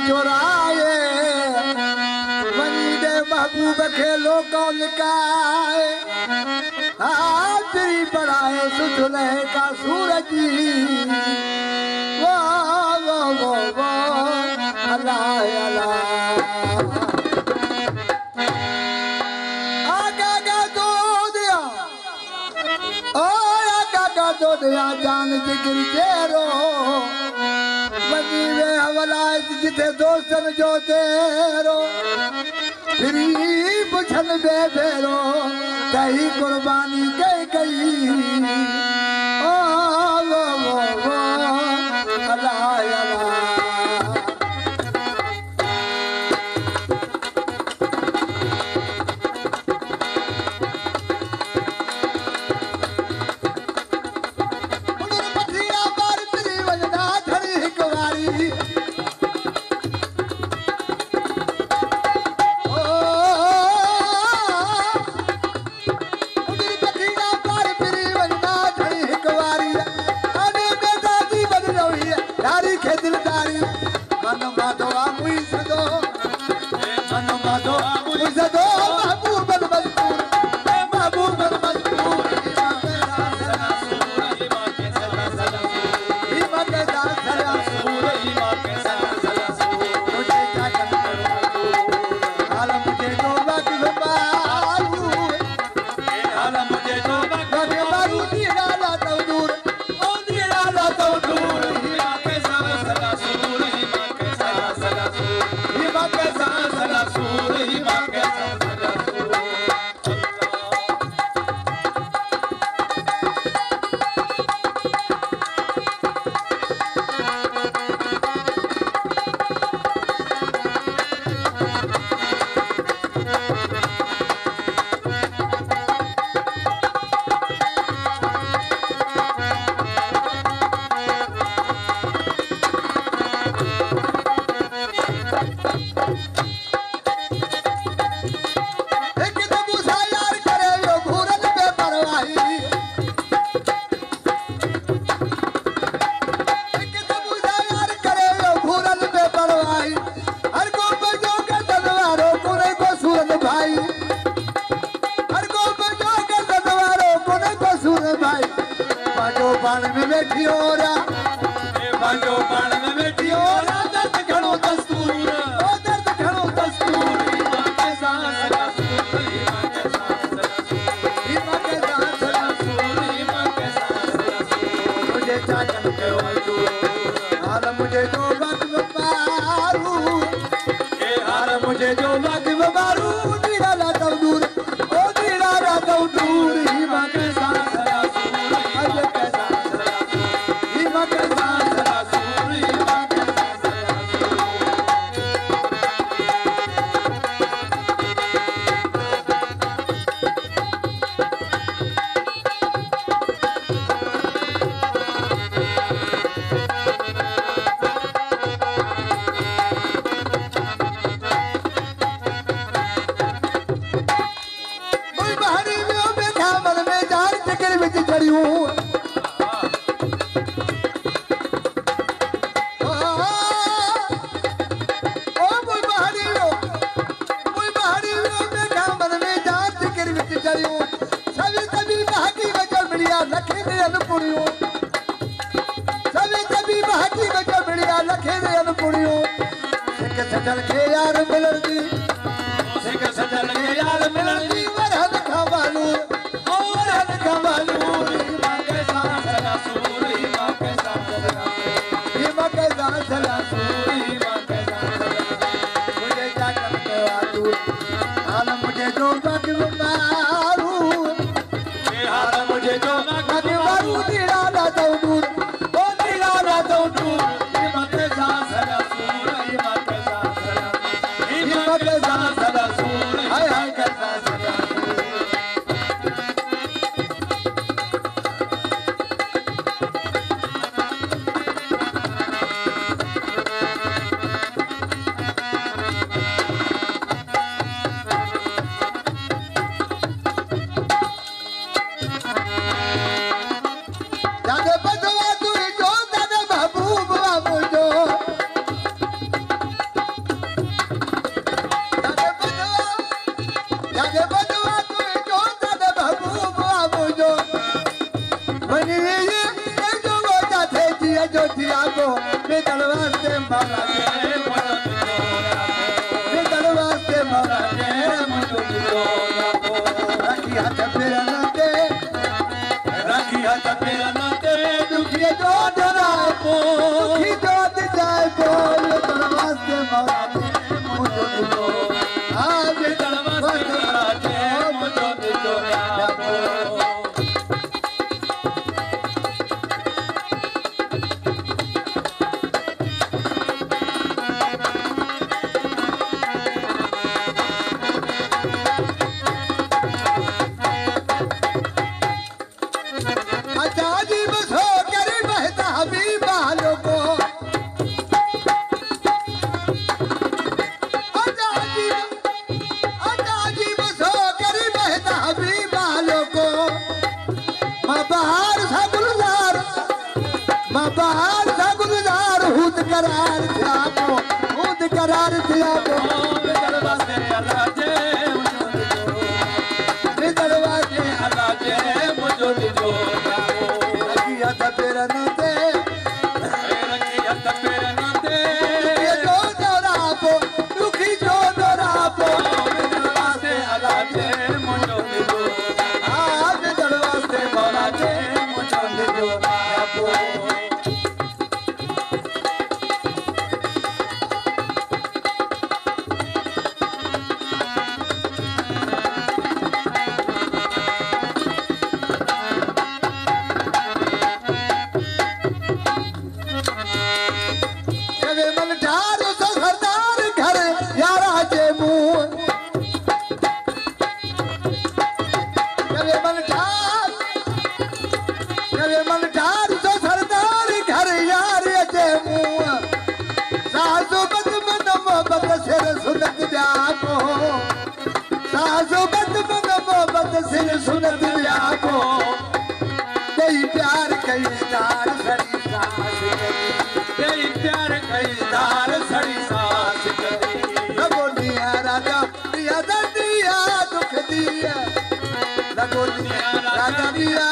चोराए वनी दे महबूब खेलो कौन काए हाजरी पढ़ाए सुथले का सूरज वो अल्लाह अल्लाह आगा दो दिया ओ आगा दो दिया जान जिगर तेरो हवलायत जिथे दोस्तन जो तेरो फिरी पुछन बेफेरो कही कुर्बानी कई कई ओ वो अल्लाह अल्लाह सजल के यार मिलंदी सिक सजल के यार मिलंदी वरहद खवालू वरहद खवालू मां के साथ सदा सूरी मां के साथ सदा मां के साथ सदा सूरी मां के साथ मुझे क्या करते आलू हाल मुझे जो बाकी मारू ये हाल मुझे जो बाकी मारू निराला तो दूर ओ निराला तो थिया को बेदल वास्ते मौला दे बेदल वास्ते मौला दे मुझो दिलोरा को रखी हाथ मेरा नाते दुखी जो डरा को दुखी जो जाए बोल बेदल वास्ते मौला दे मुझो दिलोरा आज बेदल वास्ते मौला दे मुझो दिलोरा को बाहर था गुलजार हुद करार थिया को हुद करार थिया को दरवाजे अल्लाह मुझो दिलो रखिया था पेरा नाते ये जो डरा को दुखी जो डरा को दरवाजे अल्लाह मुझो दिलो आज दरवाजे मौला दे मुझो दिलो सिर सुनत को कोई प्यार कई दार सड़ी सांस कोई प्यार कई दार सड़ी सांस लगोलिया राजा दिया दर्दिया दुख दिया लगोलिया राजा दिया